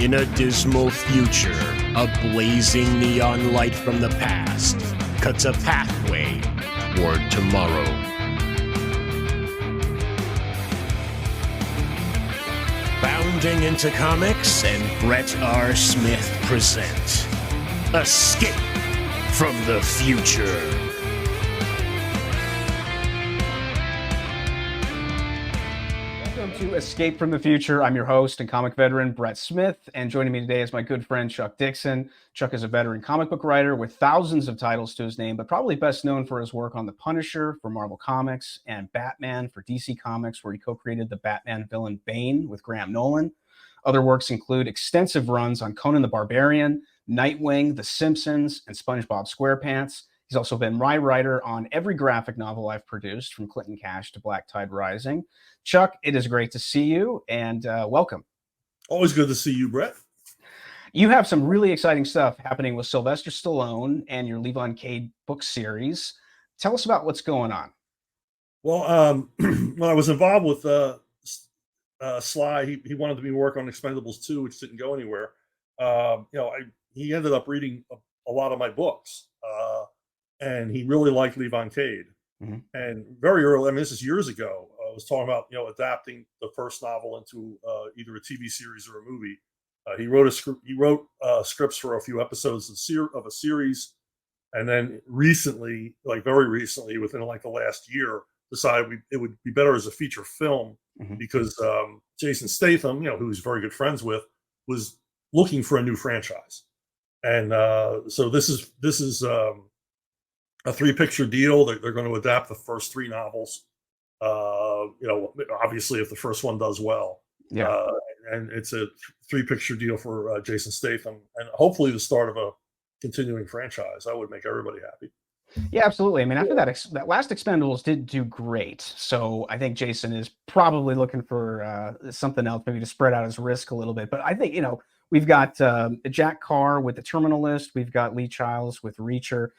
In a dismal future, a blazing neon light from the past cuts a pathway toward tomorrow. Bounding into comics and Brett R. Smith present Escape from the Future. To Escape from the Future. I'm your host and comic veteran, Brett Smith, and joining me today is my good friend, Chuck Dixon. Chuck is a veteran comic book writer with thousands of titles to his name, but probably best known for his work on The Punisher for Marvel Comics and Batman for DC Comics, where he co-created the Batman villain Bane with Graham Nolan. Other works include extensive runs on Conan the Barbarian, Nightwing, The Simpsons, and SpongeBob SquarePants. He's also been my writer on every graphic novel I've produced, from Clinton Cash to Black Tide Rising. Chuck, it is great to see you, and welcome. Always good to see you, Brett. You have some really exciting stuff happening with Sylvester Stallone and your Levon Cade book series. Tell us about what's going on. Well, when I was involved with Sly, he wanted me to work on Expendables 2, which didn't go anywhere. He ended up reading a lot of my books. And he really liked Levon Cade. Mm-hmm. And very early, I mean, this is years ago, I was talking about, adapting the first novel into either a TV series or a movie. He wrote scripts for a few episodes of a series. And then recently, very recently, within the last year, decided it would be better as a feature film. Mm-hmm. Because Jason Statham, who he's very good friends with, was looking for a new franchise. And so this is a 3-picture deal. They're going to adapt the first 3 novels. Obviously, if the first one does well, and it's a 3-picture deal for Jason Statham, and hopefully the start of a continuing franchise. That would make everybody happy. Yeah, absolutely. I mean, after that last Expendables did do great, so I think Jason is probably looking for something else, maybe to spread out his risk a little bit. But I think we've got Jack Carr with The Terminal List. We've got Lee Childs with Reacher.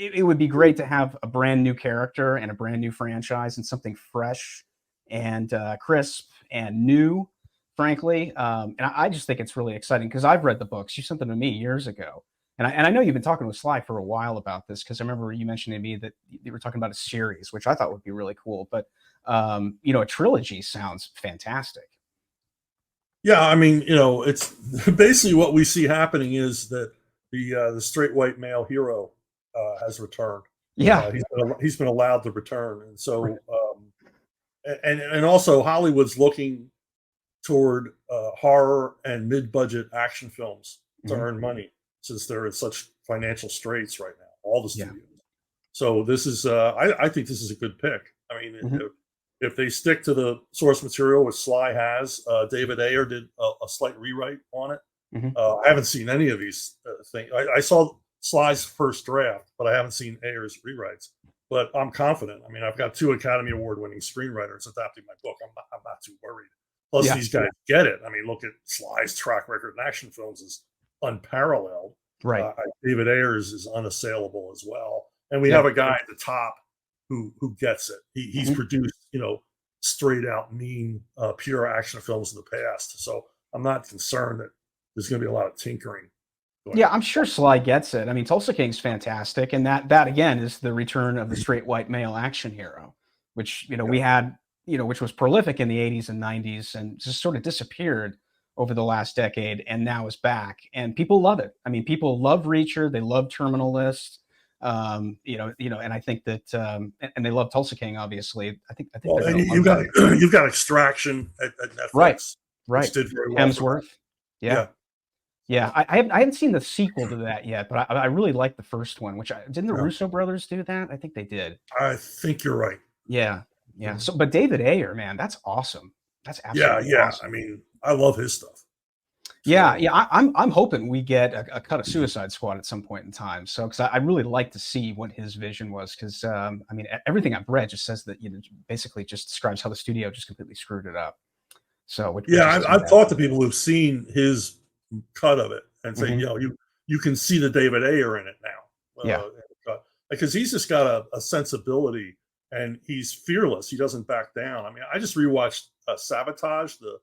It would be great to have a brand new character and a brand new franchise and something fresh and crisp and new, frankly. And I just think it's really exciting because I've read the books. You sent them to me years ago. And I know you've been talking with Sly for a while about this, because I remember you mentioned to me that you were talking about a series, which I thought would be really cool. But, a trilogy sounds fantastic. Yeah, I mean, it's basically what we see happening is that the straight white male hero has returned. Yeah, he's been allowed to return, and so and also Hollywood's looking toward horror and mid-budget action films to earn money, since they're in such financial straits right now, all the studios. So this is I think this is a good pick. I mean, if they stick to the source material, which Sly has, David Ayer did a slight rewrite on it. I haven't seen any of these things. I saw Sly's first draft, but I haven't seen Ayer's rewrites. But I'm confident. I mean, I've got 2 Academy Award-winning screenwriters adapting my book. I'm not too worried. Plus, these guys get it. I mean, look at Sly's track record in action films is unparalleled. Right. David Ayers is unassailable as well. And we have a guy at the top who gets it. He's produced, straight out mean, pure action films in the past. So I'm not concerned that there's going to be a lot of tinkering. Yeah, I'm sure Sly gets it. I mean, Tulsa King's fantastic, and that again is the return of the straight white male action hero, which we had, which was prolific in the 80s and 90s, and just sort of disappeared over the last decade, and now is back, and people love it. I mean, people love Reacher, they love Terminal List, and I think that, and they love Tulsa King, obviously. I think and you've got Extraction at Netflix, right? Which did very well. Hemsworth, yeah. I haven't seen the sequel to that yet, but I really like the first one. Didn't the Russo brothers do that? I think they did. I think you're right. Yeah. So, but David Ayer, man, that's awesome. That's absolutely awesome. I mean, I love his stuff. I'm hoping we get a cut of Suicide Squad at some point in time. So, because I really like to see what his vision was, because I mean, everything I've read just says that basically just describes how the studio just completely screwed it up. So, I've talked to people who've seen his cut of it and say, you can see the David Ayer in it now. Because he's just got a sensibility, and he's fearless. He doesn't back down. I mean, I just rewatched Sabotage, the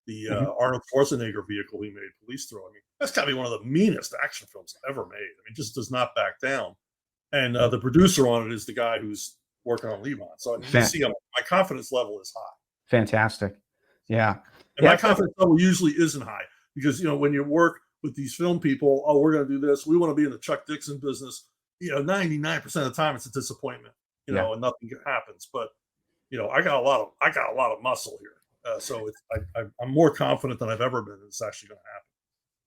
the Mhm. Arnold Schwarzenegger vehicle he made, Police Thrill. I mean, that's got to be one of the meanest action films ever made. I mean, just does not back down. And the producer on it is the guy who's working on Levon. So I mean, you Fan- see, my confidence level is high. Fantastic. Yeah. And Yeah. my confidence level usually isn't high because, when you work with these film people, oh, we're going to do this. We want to be in the Chuck Dixon business. 99% of the time it's a disappointment, Yeah. and nothing happens. But, I got a lot of muscle here. So I'm more confident than I've ever been. It's actually going to happen.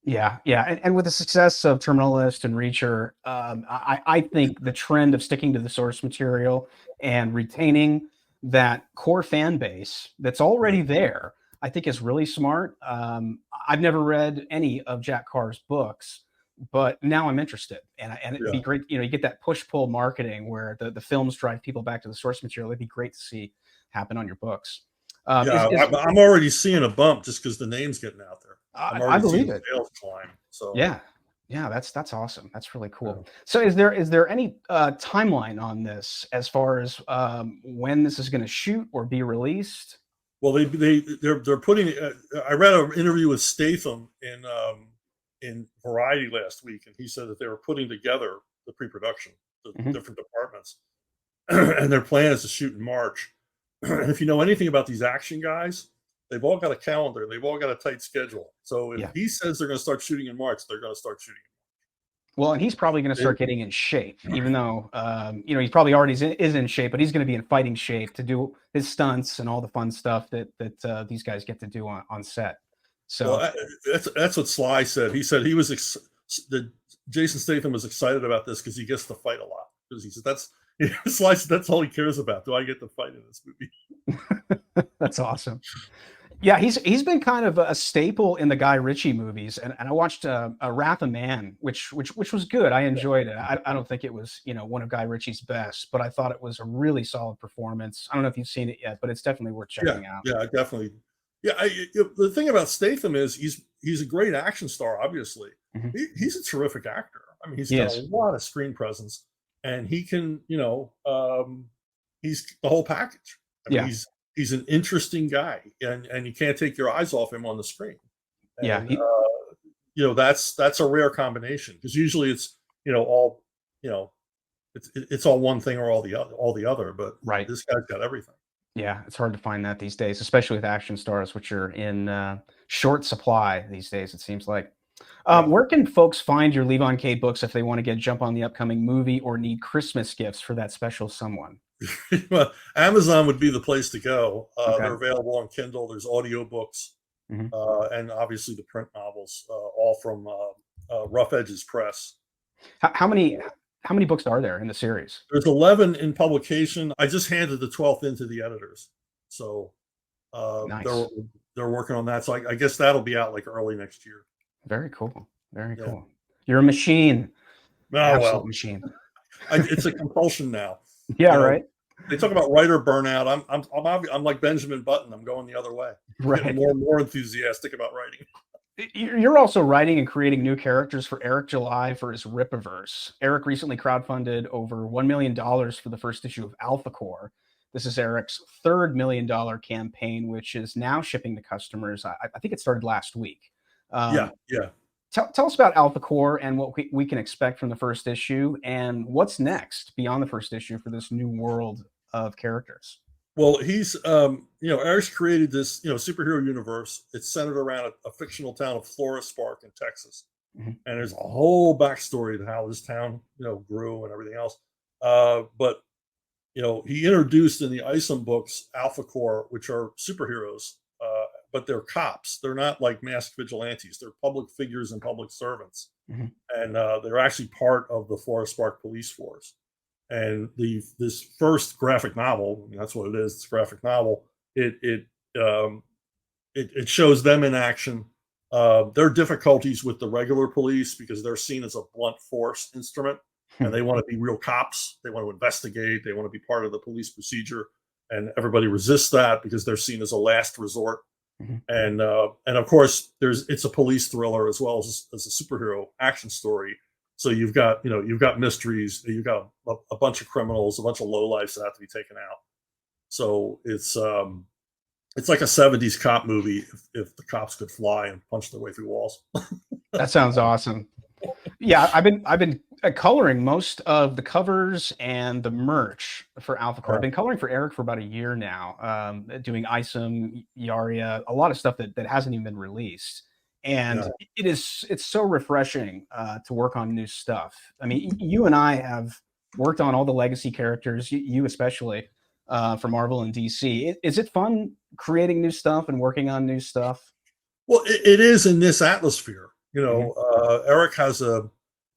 Yeah, yeah, and with the success of Terminal List and Reacher, I think the trend of sticking to the source material and retaining that core fan base that's already there, I think is really smart. I've never read any of Jack Carr's books, but now I'm interested, and it'd be Yeah. great. You get that push pull marketing where the films drive people back to the source material. It'd be great to see happen on your books. Yeah, I'm already seeing a bump just because the name's getting out there. I'm I already believe seeing it. sales climb. So Yeah. Yeah, that's awesome. That's really cool. Yeah. So is there any timeline on this as far as when this is going to shoot or be released? Well, they're putting. I read an interview with Statham in Variety last week, and he said that they were putting together the pre-production, the Mhm. different departments, and their plan is to shoot in March. And if you know anything about these action guys, they've all got a calendar. They've all got a tight schedule. So if Yeah. he says they're going to start shooting in March, they're going to start shooting. Well, and he's probably going to start getting in shape, even though he's probably already is in shape, but he's going to be in fighting shape to do his stunts and all the fun stuff that these guys get to do on set. So Well, that's what Sly said. He said he was that Jason Statham was excited about this because he gets to fight a lot. Because he said Sly said that's all he cares about. Do I get to fight in this movie? that's awesome. Yeah, he's been kind of a staple in the Guy Ritchie movies, and I watched a Wrath of Man, which was good. I enjoyed it. I don't think it was one of Guy Ritchie's best, but I thought it was a really solid performance. I don't know if you've seen it yet, but it's definitely worth checking out. Yeah, definitely. Yeah, the thing about Statham is he's a great action star. Obviously, Mhm. he's a terrific actor. I mean, he's He got is. a lot of screen presence, and he can, he's the whole package. I mean, Yeah. he's an interesting guy, and you can't take your eyes off him on the screen. Yeah, And that's a rare combination because usually it's all it's all one thing or all the other. But right. this guy's got everything. Yeah, it's hard to find that these days, especially with action stars, which are in short supply these days, it seems like. Yeah. Where can folks find your Levon Cade books if they want to get jump on the upcoming movie or need Christmas gifts for that special someone? Well, Amazon would be the place to go. Okay. They're available on Kindle. There's audiobooks, Mhm. and obviously the print novels, all from Rough Edges Press. How many books are there in the series? There's 11 in publication. I just handed the 12th in to the editors, so Nice. they're working on that. So I guess that'll be out like early next year. Very cool. Very Yeah. cool. You're a machine. Oh Absolute well, machine. it's a compulsion now. Yeah, You know, right. They talk about writer burnout. I'm like Benjamin Button. I'm going the other way. I'm Right. getting more and more enthusiastic about writing. You're also writing and creating new characters for Eric July for his Rippaverse. Eric recently crowdfunded over $1 million for the first issue of Alphacore. This is Eric's third $1 million campaign, which is now shipping to customers. I think it started last week. Yeah. Tell us about Alphacore and what we can expect from the first issue and what's next beyond the first issue for this new world of characters. Well, he's, Eric's created this, superhero universe. It's centered around a fictional town of Florist Spark in Texas. Mhm. And there's a whole backstory to how this town, grew and everything else. But he introduced in the Isom books Alphacore, which are superheroes, but they're cops. They're not like masked vigilantes. They're public figures and public servants. Mhm. And they're actually part of the Florist Spark police force. And this first graphic novel, that's what it is. It's a graphic novel. It shows them in action. Their difficulties with the regular police because they're seen as a blunt force instrument, and they want to be real cops. They want to investigate. They want to be part of the police procedure, and everybody resists that because they're seen as a last resort. Mhm. And of course, it's a police thriller as well as a superhero action story. So you've got mysteries, you've got a bunch of criminals, a bunch of lowlifes that have to be taken out. So it's It's like a 70s cop movie if the cops could fly and punch their way through walls. That sounds awesome. Yeah, I've been coloring most of the covers and the merch for Alphacore. I've been coloring for Eric for about a year now, doing Isom, Yaria, a lot of stuff that hasn't even been released. And it's so refreshing to work on new stuff. I mean, you and I have worked on all the legacy characters, you especially, for Marvel and DC. Is it fun creating new stuff and working on new stuff? Well, it is in this atmosphere. You know, Eric has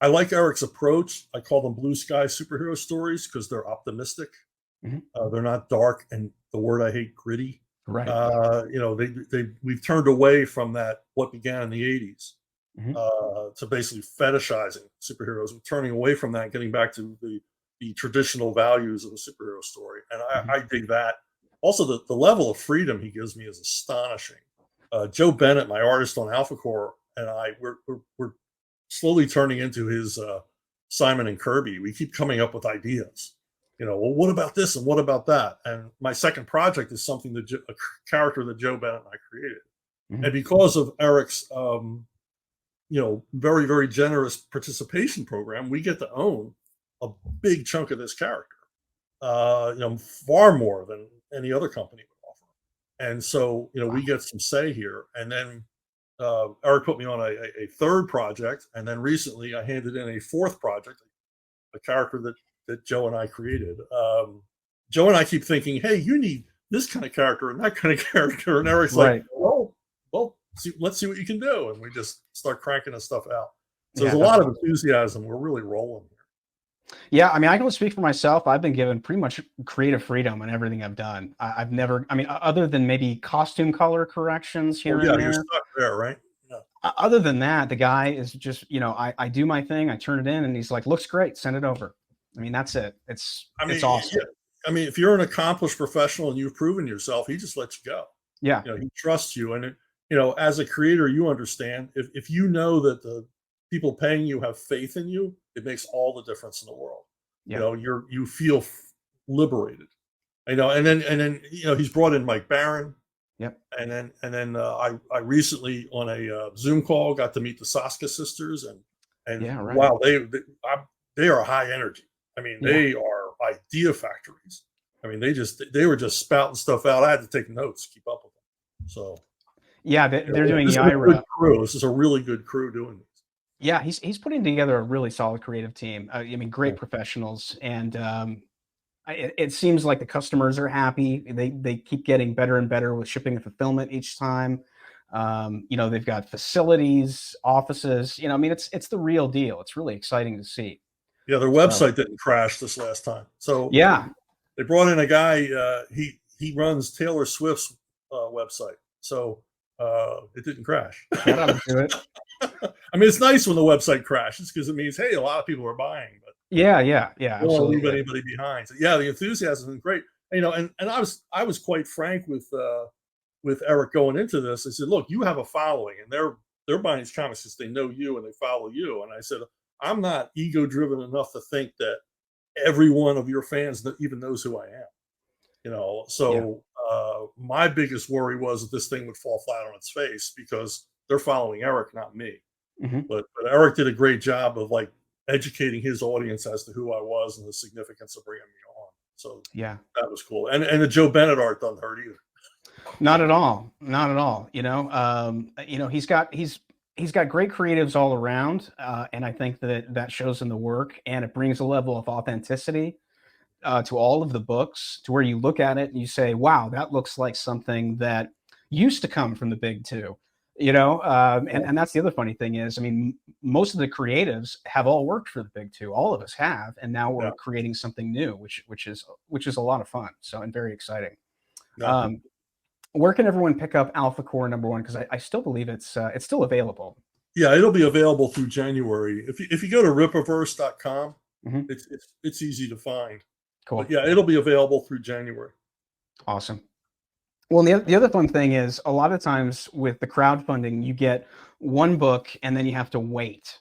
I like Eric's approach. I call them blue sky superhero stories because they're optimistic. They're not dark and the word I hate, gritty. Right. You know, we've turned away from that, what began in the 80s, to basically fetishizing superheroes. We're turning away from that and getting back to the traditional values of a superhero story. And I dig that. Also, the level of freedom he gives me is astonishing. Joe Bennett, my artist on Alphacore, and we're slowly turning into his Simon and Kirby. We keep coming up with ideas. You know, well, what about this and what about that? And my second project is something that a character that Joe Bennett and I created. And because of Eric's, you know, very, very generous participation program, we get to own a big chunk of this character. You know, far more than any other company would offer. And so, you know, we get some say here. And then Eric put me on a third project, and then recently I handed in a fourth project, a character that Joe and I created. Joe and I keep thinking, hey, you need this kind of character and that kind of character. And Eric's like, well, let's see what you can do. And we just start cranking this stuff out. So there's a lot of enthusiasm. We're really rolling here. Yeah, I mean, I can speak for myself. I've been given pretty much creative freedom in everything I've done. I've never, I mean, other than maybe costume color corrections here and there. You're stuck there, right? Yeah. Other than that, the guy is just, you know, I do my thing, I turn it in, and he's like, looks great, send it over. I mean, that's it. It's awesome. Yeah. I mean, if you're an accomplished professional and you've proven yourself, he just lets you go. Yeah. You know, he trusts you. And, you know, as a creator, you understand if you know that the people paying you have faith in you, it makes all the difference in the world. You know, you feel liberated. You know, and then you know, he's brought in Mike Barron. Yep. And then I recently on a Zoom call got to meet the Saska sisters, and wow, they are high energy. I mean, they are idea factories. I mean, they were just spouting stuff out. I had to take notes, keep up with them. So yeah, they're doing this Yaira. Is a good crew. This is a really good crew doing this. Yeah, he's putting together a really solid creative team. I mean, great professionals, and it seems like the customers are happy. They keep getting better and better with shipping and fulfillment each time. You know, they've got facilities, offices. You know, I mean, it's the real deal. It's really exciting to see. Yeah, their website didn't crash this last time. So yeah, they brought in a guy. He runs Taylor Swift's website, so it didn't crash. That ought to do it. I mean, it's nice when the website crashes because it means, hey, a lot of people are buying. But yeah, don't want to leave anybody behind. So, yeah, the enthusiasm is great. You know, and I was quite frank with Eric going into this. I said, look, you have a following, and they're buying these comics because they know you and they follow you. And I said, I'm not ego driven enough to think that every one of your fans even knows who I am. You know, so my biggest worry was that this thing would fall flat on its face because they're following Eric, not me. But Eric did a great job of like educating his audience as to who I was and the significance of bringing me on. So yeah, that was cool. And the Joe Bennett art doesn't hurt either. Not at all. Not at all. You know, he's got great creatives all around, and I think that shows in the work, and it brings a level of authenticity to all of the books, to where you look at it and you say, "Wow, that looks like something that used to come from the big two." You know, and that's the other funny thing is, I mean, most of the creatives have all worked for the big two. All of us have, and now we're creating something new, which is a lot of fun. So, and very exciting. Where can everyone pick up Alphacore #1? Because I still believe it's still available. Yeah, it'll be available through January. If you go to Rippaverse.com, it's easy to find. Cool. But yeah, it'll be available through January. Awesome. Well, the other fun thing is, a lot of times with the crowdfunding, you get one book and then you have to wait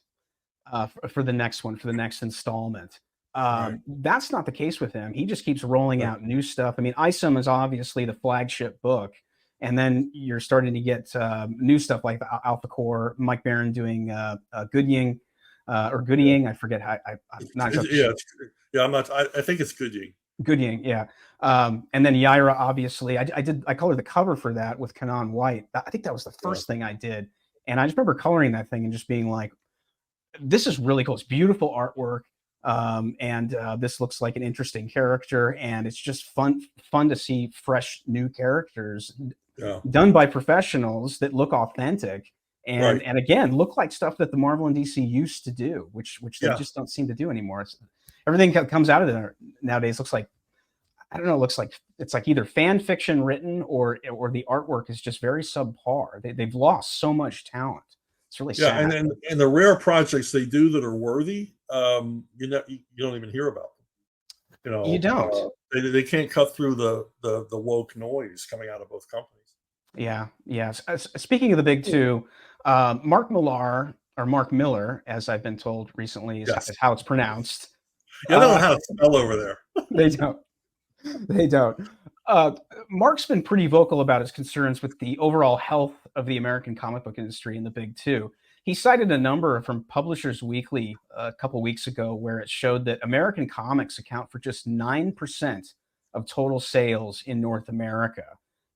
for the next one, for the next installment. That's not the case with him. He just keeps rolling out new stuff. I mean, Isom is obviously the flagship book, And then you're starting to get new stuff like the Alphacore, Mike Barron doing Goodying or Goodying. I forget how. I'm not sure. Yeah, I'm not. I think it's Goodying. Goodying, yeah. And then Yaira, obviously, I colored the cover for that with Kanan White. I think that was the first thing I did, and I just remember coloring that thing and just being like, "This is really cool. It's beautiful artwork, and this looks like an interesting character, and it's just fun to see fresh new characters done by professionals that look authentic." And again, look like stuff that the Marvel and DC used to do, which they just don't seem to do anymore. Everything that comes out of there nowadays looks like, I don't know, looks like it's like either fan fiction written or the artwork is just very subpar. They've lost so much talent. It's really sad. And the rare projects they do that are worthy, you don't even hear about them. You don't. They can't cut through the woke noise coming out of both companies. Yeah. Speaking of the big two, Mark Millar, or Mark Miller, as I've been told recently, is how it's pronounced. Yeah, I don't know how to spell over there. They don't. Mark's been pretty vocal about his concerns with the overall health of the American comic book industry in the big two. He cited a number from Publishers Weekly a couple weeks ago where it showed that American comics account for just 9% of total sales in North America.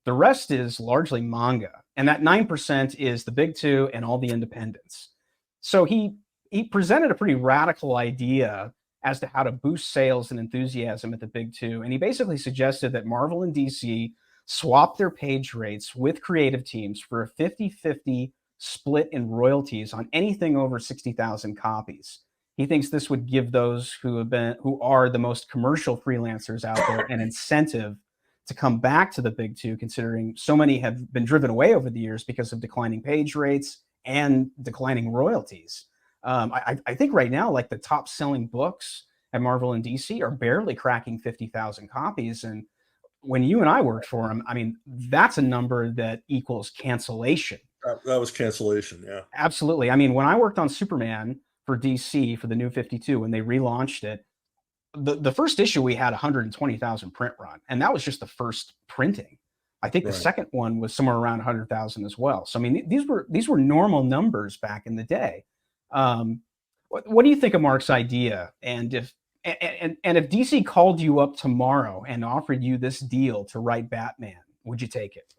The rest is largely manga, and that 9% is the big two and all the independents. So he presented a pretty radical idea as to how to boost sales and enthusiasm at the big two. And he basically suggested that Marvel and DC swap their page rates with creative teams for a 50-50 split in royalties on anything over 60,000 copies. He thinks this would give those who are the most commercial freelancers out there an incentive to come back to the big two, considering so many have been driven away over the years because of declining page rates and declining royalties. I think right now, like the top selling books at Marvel and DC are barely cracking 50,000 copies. And when you and I worked for them, I mean, that's a number that equals cancellation. That was cancellation. Yeah, absolutely. I mean, when I worked on Superman for DC for the New 52, when they relaunched it, the first issue we had 120,000 print run, and that was just the first printing. I think the second one was somewhere around 100,000 as well. So I mean, these were normal numbers back in the day. What do you think of Mark's idea? And if DC called you up tomorrow and offered you this deal to write Batman, would you take it?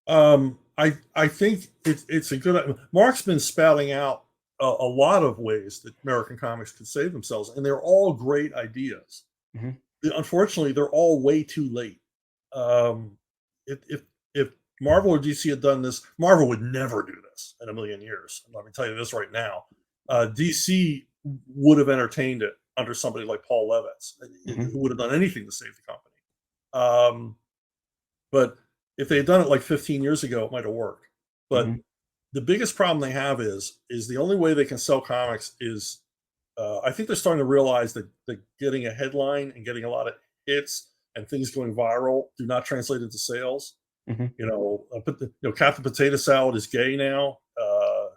I think it's a good. Mark's been spouting out a lot of ways that American comics could save themselves, and they're all great ideas. Mm-hmm. Unfortunately, they're all way too late. If Marvel or DC had done this, Marvel would never do this in a million years. Let me tell you this right now. DC would have entertained it under somebody like Paul Levitz, who would have done anything to save the company. But if they had done it like 15 years ago, it might have worked. But the biggest problem they have is the only way they can sell comics is, I think they're starting to realize that getting a headline and getting a lot of hits and things going viral do not translate into sales. Captain Potato Salad is gay now.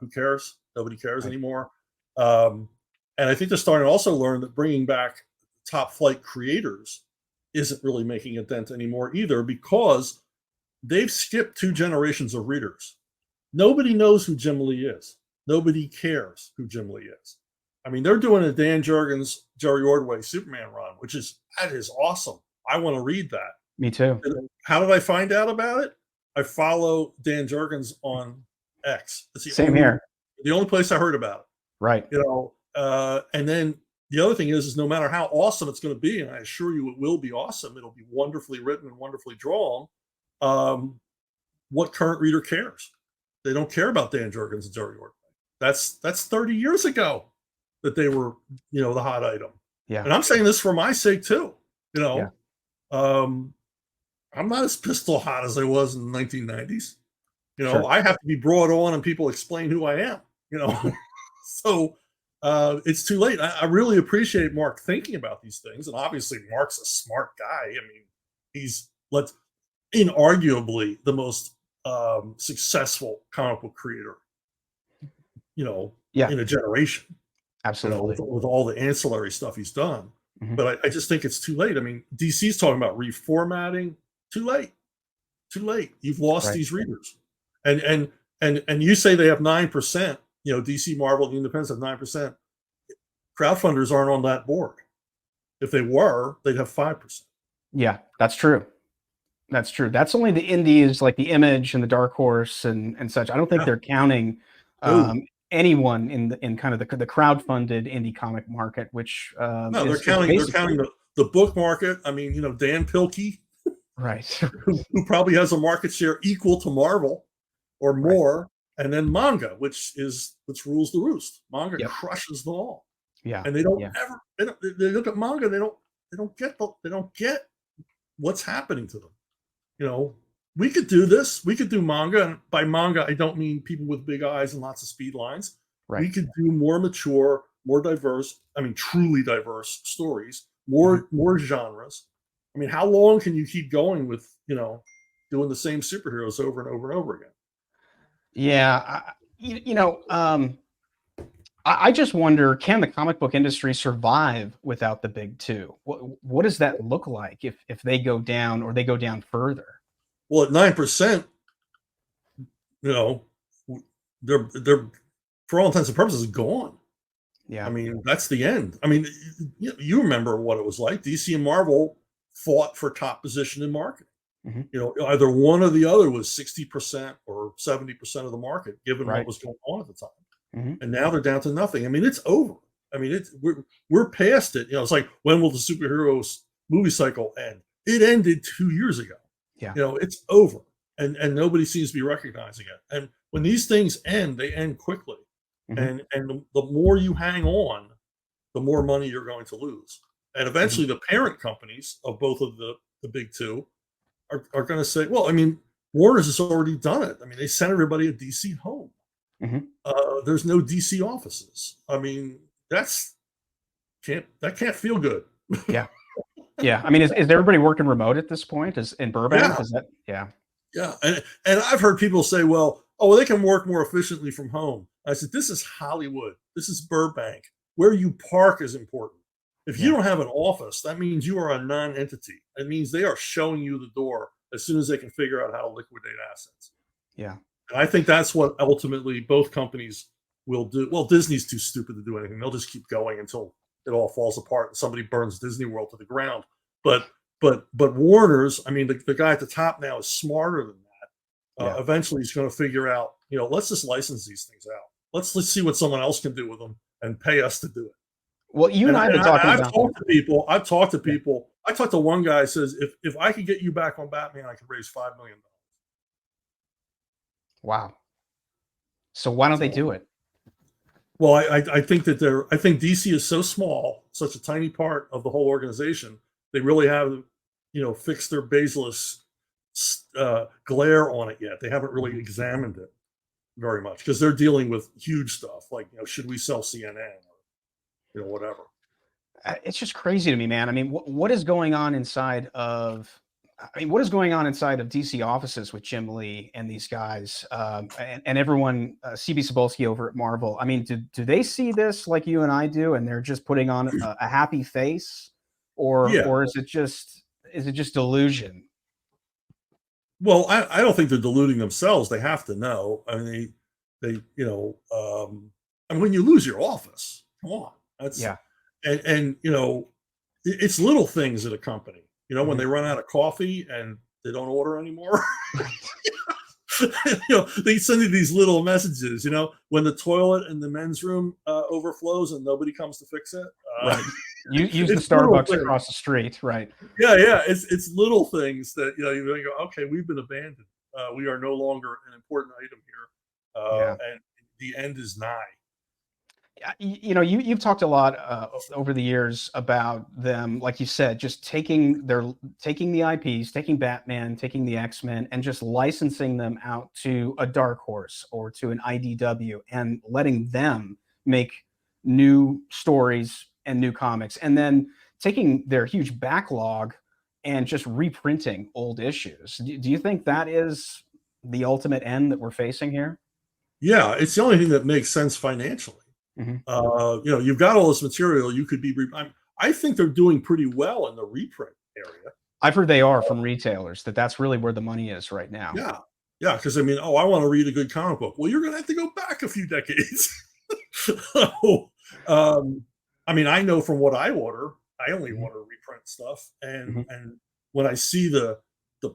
Who cares? Nobody cares anymore. And I think they're starting to also learn that bringing back top flight creators isn't really making a dent anymore either, because they've skipped 2 generations of readers. Nobody knows who Jim Lee is. Nobody cares who Jim Lee is. I mean, they're doing a Dan Jurgens, Jerry Ordway Superman run, that is awesome. I want to read that. Me too. And how did I find out about it? I follow Dan Jurgens on X. Same here. The only place I heard about it. Right. And then the other thing is no matter how awesome it's going to be, and I assure you it will be awesome, it'll be wonderfully written and wonderfully drawn. What current reader cares? They don't care about Dan Jurgens and Jerry Ordway. That's 30 years ago that they were, the hot item. Yeah. And I'm saying this for my sake too. I'm not as pistol hot as I was in the 1990s. Sure. I have to be brought on and people explain who I am, So it's too late. I really appreciate Mark thinking about these things. And obviously Mark's a smart guy. I mean, he's inarguably the most successful comic book creator, in a generation. Absolutely. With all the ancillary stuff he's done. But I just think it's too late. I mean, DC's talking about reformatting. Too late. Too late. You've lost Right. these readers. And you say they have 9%, DC, Marvel, and Independents have 9%. Crowdfunders aren't on that board. If they were, they'd have 5%. Yeah, that's true. That's true. That's only the indies like the Image and the Dark Horse and such. I don't think Yeah. they're counting No, anyone in kind of the crowdfunded indie comic market, which they're counting the book market. I mean, Dan Pilkey, right. who probably has a market share equal to Marvel or more, and then manga, which rules the roost. Manga Yep. crushes them all. Yeah. And they don't ever they look at manga, they don't get what's happening to them. We could do this. We could do manga. And by manga, I don't mean people with big eyes and lots of speed lines. Right. We could do more mature, more diverse, truly diverse stories, more genres. I mean, how long can you keep going with, doing the same superheroes over and over and over again? Yeah. I just wonder, can the comic book industry survive without the big two? What does that look like if they go down or they go down further? Well, at 9%, they're for all intents and purposes gone. Yeah. I mean, that's the end. I mean, you remember what it was like. DC and Marvel fought for top position in marketing. Either one or the other was 60% or 70% of the market, given what was going on at the time. And now they're down to nothing. I mean, it's over. I mean, we're past it. It's like, when will the superheroes movie cycle end? It ended 2 years ago. Yeah. It's over, and nobody seems to be recognizing it. And when these things end, they end quickly. And the more you hang on, the more money you're going to lose. And eventually, the parent companies of both of the big two are going to say, well, I mean, Warner's has already done it. I mean, they sent everybody a DC home. There's no DC offices. I mean, that can't feel good. Yeah. Yeah. I mean, is everybody working remote at this point? Is in Burbank? Yeah. Is that? Yeah. Yeah. And I've heard people say, well, they can work more efficiently from home. I said, this is Hollywood. This is Burbank. Where you park is important. If you don't have an office, that means you are a non-entity. It means they are showing you the door as soon as they can figure out how to liquidate assets. Yeah. And I think that's what ultimately both companies will do. Well, Disney's too stupid to do anything. They'll just keep going until it all falls apart and somebody burns Disney World to the ground. But Warner's, I mean, the guy at the top now is smarter than that. Eventually, he's going to figure out, let's just license these things out. Let's see what someone else can do with them and pay us to do it. Well, you and I have been talking about. I've talked to people. I talked to one guy who says, if I could get you back on Batman, I could raise $5 million. Wow. So why don't they do it? Well, I think that I think DC is so small, such a tiny part of the whole organization. They really haven't, fixed their basilisk glare on it yet. They haven't really examined it very much because they're dealing with huge stuff like, should we sell CNN or, whatever. It's just crazy to me, man. I mean, what is going on inside of? What is going on inside of DC offices with Jim Lee and these guys and everyone, CB Cebulski over at Marvel? I mean, do they see this like you and I do, and they're just putting on a happy face, or is it just delusion? Well, I don't think they're deluding themselves. They have to know. I mean, they when you lose your office, come on, that's and it's little things at a company. When they run out of coffee and they don't order anymore, they send you these little messages, when the toilet in the men's room overflows and nobody comes to fix it. Right. You use the Starbucks across the street. Right. Yeah. It's little things that, you go, okay, we've been abandoned. We are no longer an important item here. And the end is nigh. You've talked a lot over the years about them, like you said, just taking the IPs, taking Batman, taking the X-Men, and just licensing them out to a Dark Horse or to an IDW and letting them make new stories and new comics, and then taking their huge backlog and just reprinting old issues. Do you think that is the ultimate end that we're facing here? Yeah, it's the only thing that makes sense financially. You've got all this material. You could be. I think they're doing pretty well in the reprint area. I've heard they are from retailers, that's really where the money is right now. Yeah. Yeah. Because I mean, oh, I want to read a good comic book. Well, you're going to have to go back a few decades. So, I mean, I know from what I order, I only order reprint stuff. And when I see the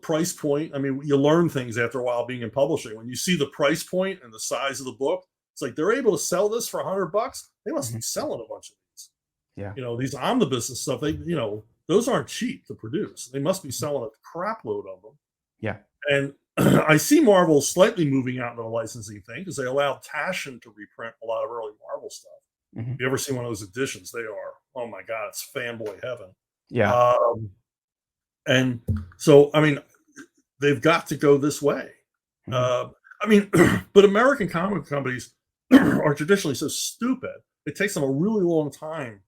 price point, I mean, you learn things after a while being in publishing. When you see the price point and the size of the book, it's like they're able to sell this for $100. They must be selling a bunch of these. Yeah. You know, these omnibus and stuff, those aren't cheap to produce. They must be selling a crap load of them. Yeah. And I see Marvel slightly moving out into the licensing thing because they allowed Taschen to reprint a lot of early Marvel stuff. If you ever see one of those editions, they are, oh my God, it's fanboy heaven. Yeah. And so, I mean, they've got to go this way. I mean, but American comic companies are traditionally so stupid. It takes them a really long time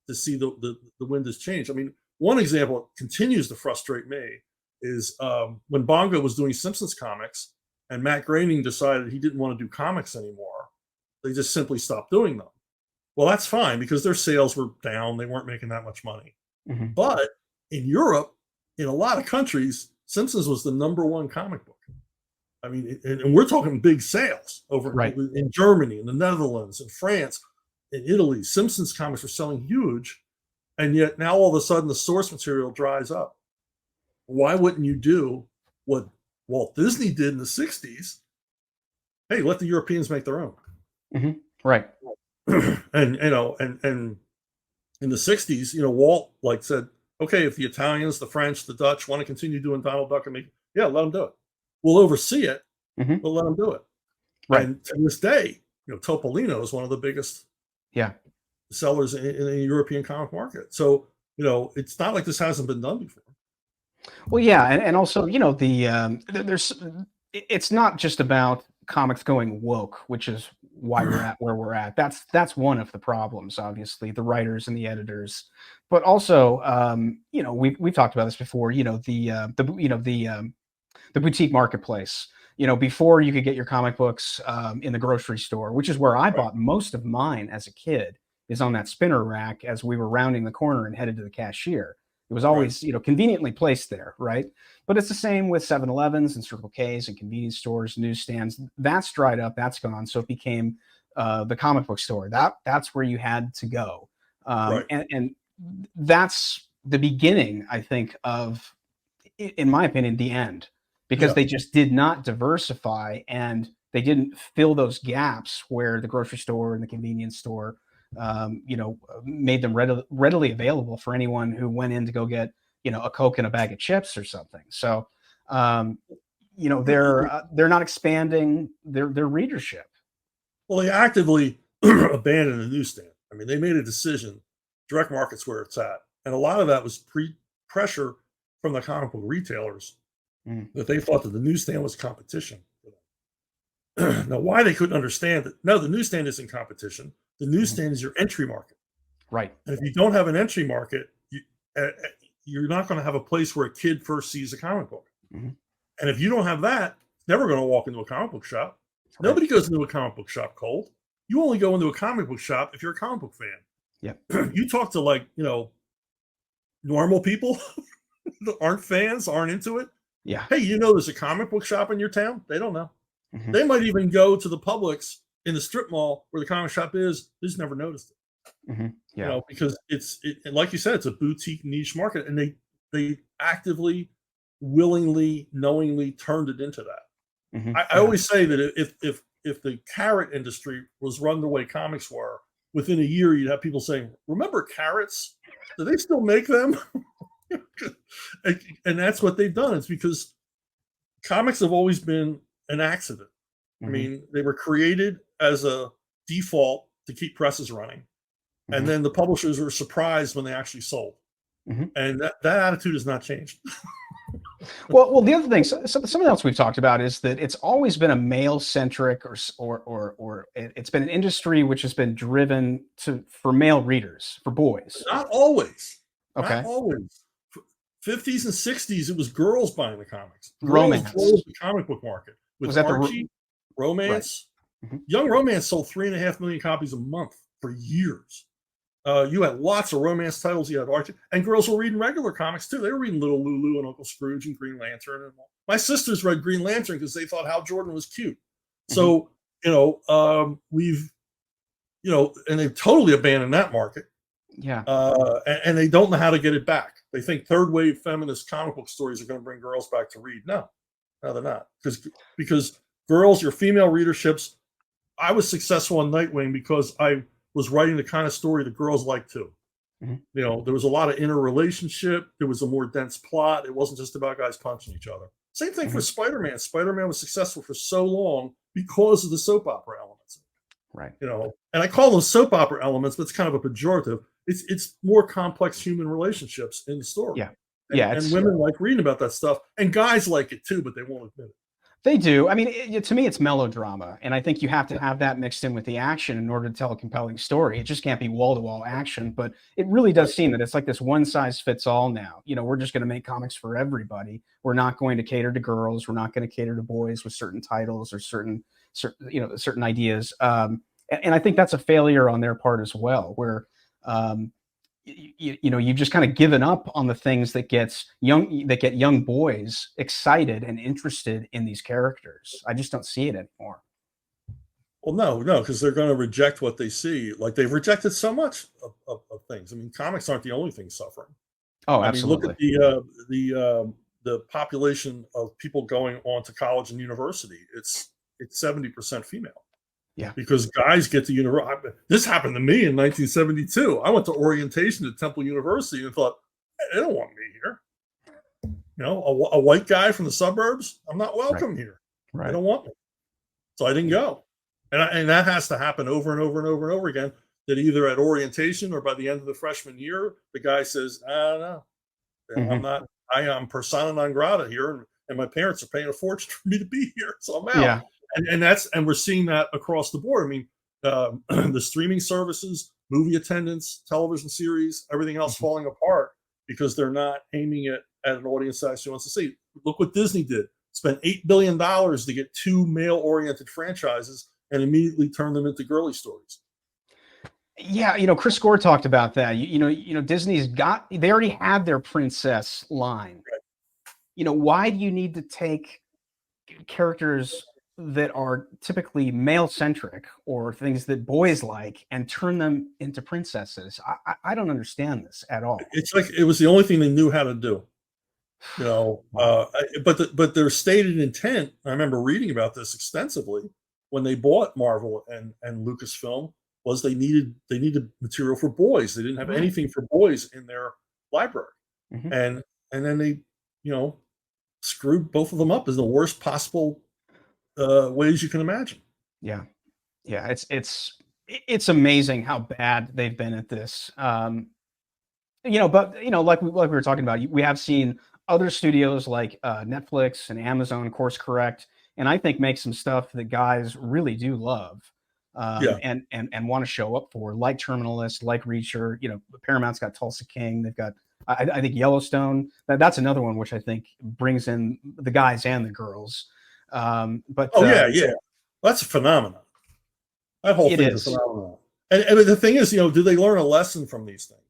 to see the wind has changed. I mean, one example that continues to frustrate me is when Bongo was doing Simpsons comics and Matt Groening decided he didn't want to do comics anymore. They just simply stopped doing them. Well, that's fine because their sales were down. They weren't making that much money. But in Europe, in a lot of countries, Simpsons was the #1 comic book. I mean, and we're talking big sales over in Germany, in the Netherlands, in France, in Italy. Simpsons comics were selling huge. And yet now all of a sudden the source material dries up. Why wouldn't you do what Walt Disney did in the 60s? Hey, let the Europeans make their own. Right. And in the 60s, Walt said, okay, if the Italians, the French, the Dutch want to continue doing Donald Duck and let them do it. We'll oversee it, but let them do it. Right. And to this day, Topolino is one of the biggest sellers in the European comic market. So, it's not like this hasn't been done before. Well, yeah, and also, it's not just about comics going woke, which is why we're at where we're at. That's one of the problems, obviously, the writers and the editors, but also, we've talked about this before. The boutique marketplace. Before you could get your comic books in the grocery store, which is where I bought most of mine as a kid, is on that spinner rack as we were rounding the corner and headed to the cashier. It was always, conveniently placed there, right? But it's the same with 7-Elevens and Circle K's and convenience stores, newsstands. That's dried up, that's gone. So it became the comic book store. That's where you had to go. And that's the beginning, I think, of, in my opinion, the end. Because they just did not diversify and they didn't fill those gaps where the grocery store and the convenience store made them readily available for anyone who went in to go get, a Coke and a bag of chips or something. So, they're not expanding their readership. Well, they actively abandoned the newsstand. I mean, they made a decision. Direct market's where it's at, and a lot of that was pressure from the comic book retailers that they thought that the newsstand was competition. Now, why they couldn't understand that? No, the newsstand isn't competition. The newsstand is your entry market. Right. And if you don't have an entry market, you're not going to have a place where a kid first sees a comic book. And if you don't have that, never going to walk into a comic book shop. Right. Nobody goes into a comic book shop cold. You only go into a comic book shop if you're a comic book fan. Yeah. You talk to normal people that aren't fans, aren't into it. Yeah. Hey, there's a comic book shop in your town? They don't know. They might even go to the Publix in the strip mall where the comic shop is. They just never noticed it. Yeah. Because it's like you said, it's a boutique niche market, and they actively, willingly, knowingly turned it into that. I always say that if the carrot industry was run the way comics were, within a year you'd have people saying, "Remember carrots? Do they still make them?" And that's what they've done. It's because comics have always been an accident. I mean, they were created as a default to keep presses running. And then the publishers were surprised when they actually sold. And that attitude has not changed. Well, the other thing, something else we've talked about is that it's always been a male-centric or it's been an industry which has been driven for male readers, for boys. Not always. Okay. Not always. 50s and 60s, it was girls buying the comics. Romance. Girls the comic book market. With Was that Archie, romance. Right. Young Romance sold 3.5 million copies a month for years. You had lots of romance titles. You had Archie, and girls were reading regular comics too. They were reading Little Lulu and Uncle Scrooge and Green Lantern. And my sisters read Green Lantern because they thought Hal Jordan was cute. So we've and they've totally abandoned that market. Yeah. And they don't know how to get it back. They think third wave feminist comic book stories are going to bring girls back to read. No, they're not. Because girls, your female readerships. I was successful on Nightwing because I was writing the kind of story that girls like too. There was a lot of interrelationship. There was a more dense plot. It wasn't just about guys punching each other. Same thing for Spider-Man. Spider-Man was successful for so long because of the soap opera elements. Right. And I call them soap opera elements, but it's kind of a pejorative. It's more complex human relationships in the story. Yeah. And women like reading about that stuff, and guys like it too, but they won't admit it. They do. I mean, to me, it's melodrama, and I think you have to have that mixed in with the action in order to tell a compelling story. It just can't be wall-to-wall action, but it really does seem that it's like this one-size-fits-all now. We're just going to make comics for everybody. We're not going to cater to girls. We're not going to cater to boys with certain titles or certain ideas. And I think that's a failure on their part as well, where you've just kind of given up on the things that get young boys excited and interested in these characters. I just don't see it anymore. Well, no, because they're going to reject what they see. Like they've rejected so much of things. I mean, comics aren't the only thing suffering. Oh, absolutely. I mean, look at the population of people going on to college and university. It's 70% female. Yeah, because guys get to university. This happened to me in 1972. I went to orientation at Temple University and thought, they don't want me here. A white guy from the suburbs, I'm not welcome here. Right. They don't want me. So I didn't go. And that has to happen over and over and over and over again, that either at orientation or by the end of the freshman year, the guy says, no, I'm not, I am persona non grata here. And my parents are paying a fortune for me to be here. So I'm out. Yeah. And we're seeing that across the board. I mean, the streaming services, movie attendance, television series, everything else falling apart because they're not aiming it at an audience that actually wants to see. Look what Disney did. Spent $8 billion to get 2 male-oriented franchises and immediately turn them into girly stories. Yeah, Chris Gore talked about that. Disney's they already had their princess line. Right. Why do you need to take characters that are typically male-centric or things that boys like and turn them into princesses? I don't understand this at all. It's like it was the only thing they knew how to do. But their stated intent, I remember reading about this extensively when they bought Marvel and Lucasfilm, was they needed material for boys. They didn't have anything for boys in their library. And then they, screwed both of them up as the worst possible ways you can imagine. Yeah. It's amazing how bad they've been at this. But like we were talking about, we have seen other studios like Netflix and Amazon course correct, and I think make some stuff that guys really do love and want to show up for, like Terminalist, like Reacher. Paramount's got Tulsa King. They've got I think Yellowstone. That's another one which I think brings in the guys and the girls. That's a phenomenon. That whole thing is a phenomenon. And the thing is, do they learn a lesson from these things?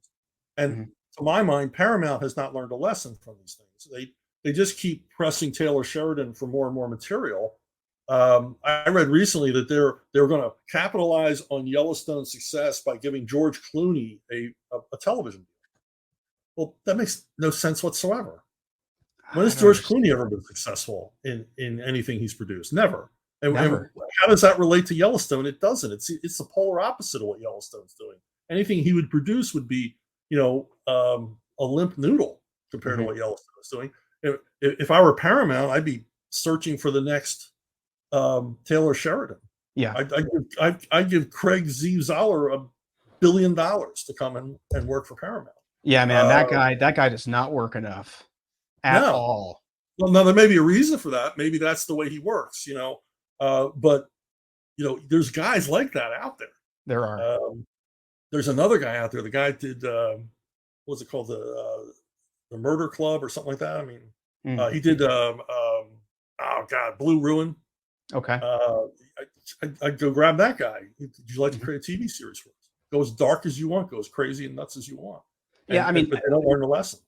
And to my mind, Paramount has not learned a lesson from these things. They just keep pressing Taylor Sheridan for more and more material. I read recently that they're going to capitalize on Yellowstone's success by giving George Clooney a television deal. Well, that makes no sense whatsoever. When has George Clooney ever been successful in anything he's produced? Never. And how does that relate to Yellowstone? It doesn't. It's the polar opposite of what Yellowstone's doing. Anything he would produce would be, a limp noodle compared to what Yellowstone is doing. If I were Paramount, I'd be searching for the next Taylor Sheridan. Yeah, I'd give Craig Z. Zoller $1 billion to come and work for Paramount. Yeah, man, that guy does not work enough at all. Well, now there may be a reason for that. Maybe that's the way he works, but there's guys like that out there. There are. There's another guy out there. The guy did what's it called, the Murder Club or something like that. I mean, he did Blue Ruin. Okay. I'd go grab that guy. Would you like to create a TV series for us? go as dark as you want, go as crazy and nuts as you want. Yeah, I mean, but they don't learn the lesson.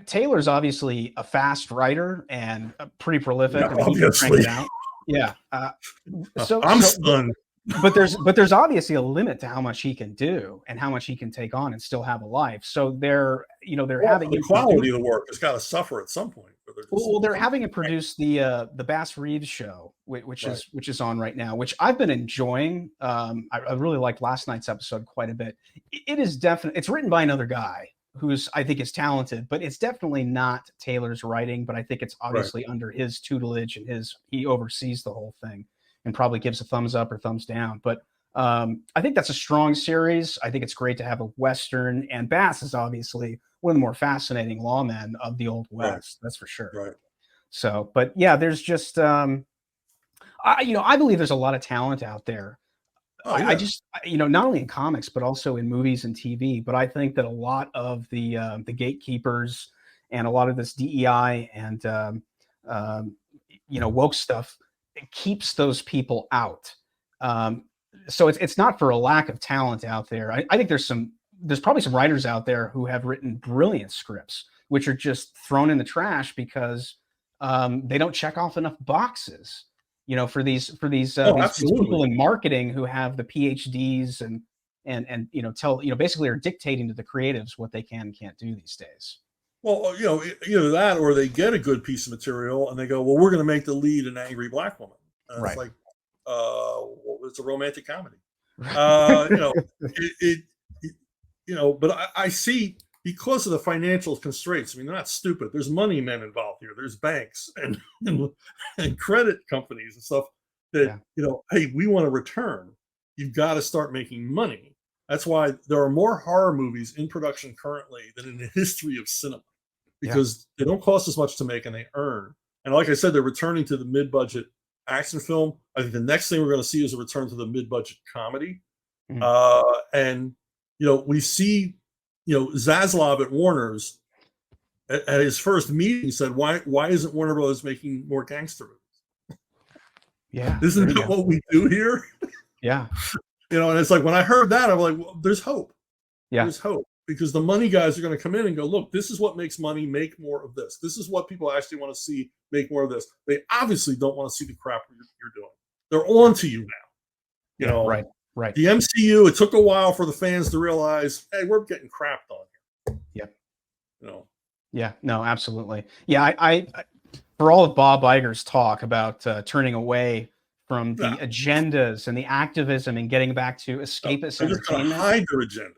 Taylor's obviously a fast writer and pretty prolific. Yeah, I mean, he can crank it out. Yeah. I'm stunned. But there's obviously a limit to how much he can do and how much he can take on and still have a life. So they're having the quality of the work has got to suffer at some point. They're having him produce the Bass Reeves show, which is on right now, which I've been enjoying. I really liked last night's episode quite a bit. It is definitely, it's written by another guy who's, I think, is talented, but it's definitely not Taylor's writing. But I think it's obviously under his tutelage and he oversees the whole thing and probably gives a thumbs up or thumbs down. But I think that's a strong series. I think it's great to have a Western, and Bass is obviously one of the more fascinating lawmen of the Old West. That's for sure. Right. So, but yeah, there's just, I believe there's a lot of talent out there. Oh, yeah. I just, not only in comics, but also in movies and TV. But I think that a lot of the gatekeepers and a lot of this DEI and, woke stuff, it keeps those people out. So it's not for a lack of talent out there. I think there's probably some writers out there who have written brilliant scripts, which are just thrown in the trash because they don't check off enough boxes, for these people in marketing who have the PhDs and basically are dictating to the creatives what they can and can't do these days. Well, either that or they get a good piece of material and they go, well, we're going to make the lead an angry black woman. And it's like, it's a romantic comedy. But I see, because of the financial constraints, I mean, they're not stupid. There's money men involved here. There's banks and credit companies and stuff that, hey, we want a return. You've got to start making money. That's why there are more horror movies in production currently than in the history of cinema, because they don't cost as much to make and they earn. And like I said, they're returning to the mid-budget action film. I think the next thing we're going to see is a return to the mid-budget comedy. And we see, Zaslav at Warner's at his first meeting said, why isn't Warner Brothers making more gangster movies? Yeah. Isn't that what we do here? Yeah. And it's like, when I heard that, I'm like, well, there's hope. Yeah. There's hope, because the money guys are going to come in and go, look, this is what makes money, make more of this. This is what people actually want to see, make more of this. They obviously don't want to see the crap you're doing. They're on to you now. Right. The MCU, it took a while for the fans to realize, hey, we're getting crapped on here. Yep. Yeah, no, absolutely. Yeah, I for all of Bob Iger's talk about turning away from the agendas and the activism and getting back to escapist entertainment. Just hide their agenda.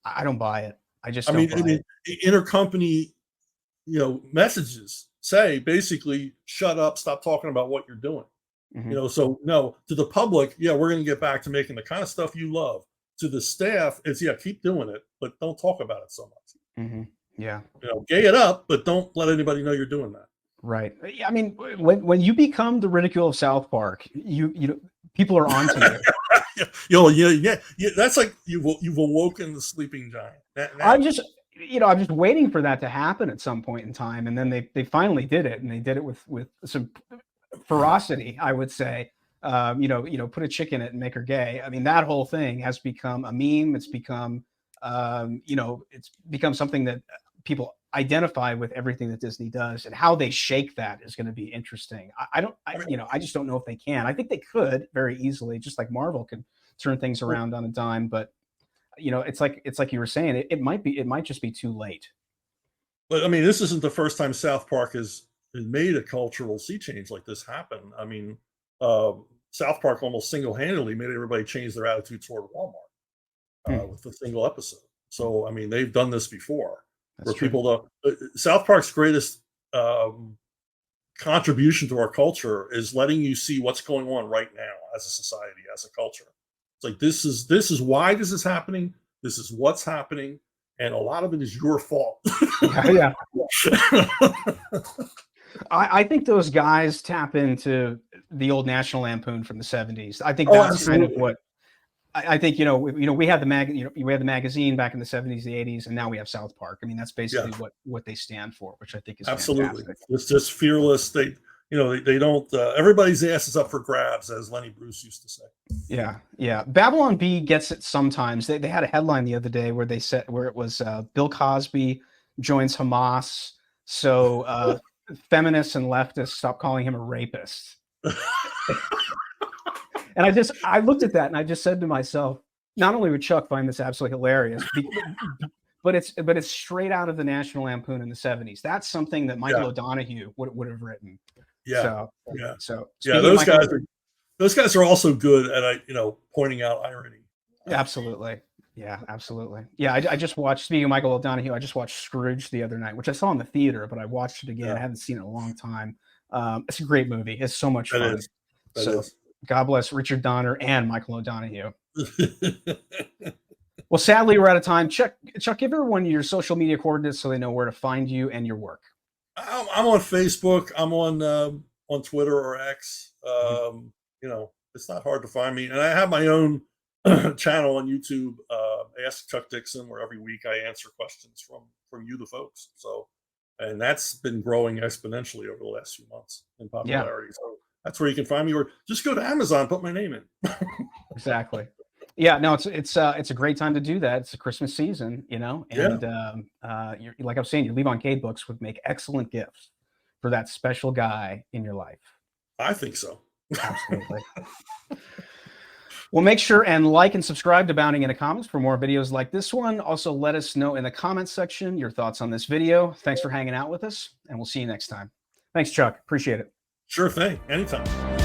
I don't buy it. I mean, intercompany, messages say basically, shut up, stop talking about what you're doing. So no, to the public, we're going to get back to making the kind of stuff you love. To the staff, it's keep doing it, but don't talk about it so much. Yeah. Gay it up, but don't let anybody know you're doing that. Right. I mean, when you become the ridicule of South Park, people are onto you. That's like you've awoken the sleeping giant. I'm just waiting for that to happen at some point in time, and then they finally did it, and they did it with some ferocity, I would say. Put a chick in it and make her gay. I mean, that whole thing has become a meme. It's become, it's become something that people identify with everything that Disney does, and how they shake that is going to be interesting. I just don't know if they can. I think they could very easily, just like Marvel could turn things around on a dime. But it's like you were saying, it might just be too late. But I mean, this isn't the first time South Park has made a cultural sea change like this happen. I mean, South Park almost single-handedly made everybody change their attitude toward Walmart with a single episode. So I mean, they've done this before. That's where true. South Park's greatest contribution to our culture is letting you see what's going on right now as a society, as a culture. It's like, this is why this is happening. This is what's happening, and a lot of it is your fault. Yeah. I think those guys tap into the old National Lampoon from the 70s. I think that's absolutely. Kind of what I think. We had the magazine back in the 70s, the 80s, and now we have South Park. I mean, that's basically what they stand for, which I think is absolutely. Fantastic. It's just fearless. They, they don't. Everybody's ass is up for grabs, as Lenny Bruce used to say. Yeah, yeah. Babylon Bee gets it sometimes. They had a headline the other day where it was Bill Cosby joins Hamas, so feminists and leftists stop calling him a rapist. And I looked at that and I just said to myself, not only would Chuck find this absolutely hilarious, but it's straight out of the National Lampoon in the 70s. That's something that Michael O'Donoghue would have written. Yeah. So those guys are also good at pointing out irony. Absolutely. Yeah, absolutely. Yeah, I just watched, speaking of Michael O'Donoghue, I just watched Scrooge the other night, which I saw in the theater, but I watched it again. Yeah. I haven't seen it in a long time. It's a great movie. It's so much fun. That is. God bless Richard Donner and Michael O'Donoghue. Well, sadly, we're out of time. Chuck, give everyone your social media coordinates so they know where to find you and your work. I'm on Facebook. I'm on Twitter or X. It's not hard to find me, and I have my own channel on YouTube. Ask Chuck Dixon, where every week I answer questions from you, the folks. So, and that's been growing exponentially over the last few months in popularity. Yeah. So that's where you can find me, or just go to Amazon, put my name in. Exactly. Yeah, no, it's a great time to do that. It's the Christmas season, and like I was saying, your Levon Cade books would make excellent gifts for that special guy in your life. I think so. Absolutely. Well, make sure and like and subscribe to Bounding into Comics for more videos like this one. Also, let us know in the comments section your thoughts on this video. Thanks for hanging out with us, and we'll see you next time. Thanks, Chuck. Appreciate it. Sure thing. Anytime.